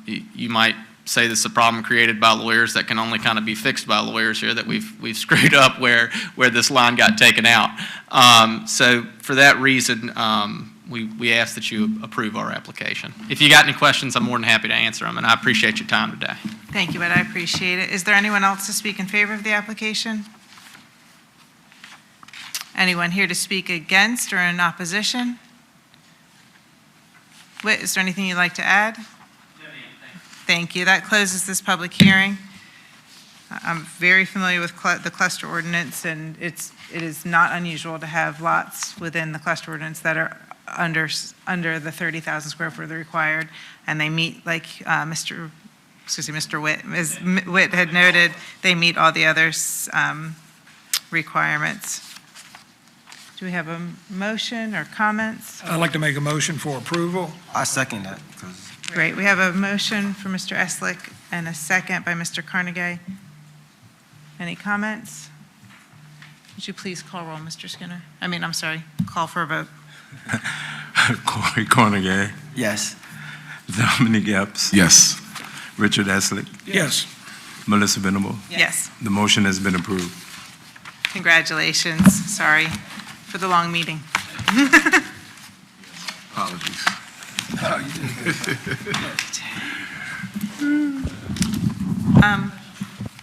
You might say this is a problem created by lawyers that can only kind of be fixed by lawyers here, that we've screwed up where this line got taken out. So for that reason, we ask that you approve our application. If you got any questions, I'm more than happy to answer them, and I appreciate your time today. Thank you, Ed, I appreciate it. Is there anyone else to speak in favor of the application? Anyone here to speak against or in opposition? Whit, is there anything you'd like to add? Thank you. That closes this public hearing. I'm very familiar with the cluster ordinance, and it is not unusual to have lots within the cluster ordinance that are under the 30,000 square foot required, and they meet, like Mr. Witt, Ms. Witt had noted, they meet all the other requirements. Do we have a motion or comments? I'd like to make a motion for approval. I second that, 'cause Great. We have a motion for Mr. Eslick and a second by Mr. Carnegie. Any comments? Would you please call roll, Mr. Skinner? I'm sorry, call for a vote. Corey Cornegay, yes. Dominic Epps, Yes. Richard Eslick, Yes. Melissa Venable. Yes. The motion has been approved. Congratulations. Sorry for the long meeting. Apologies.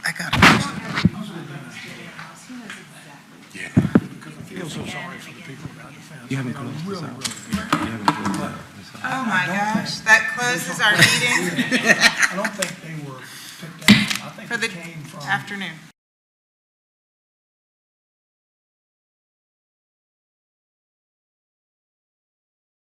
I got it. I feel so sorry for the people around the fence. You haven't closed this out. Oh, my gosh. That closes our meeting I don't think they were picked out. I think for the it came from. afternoon.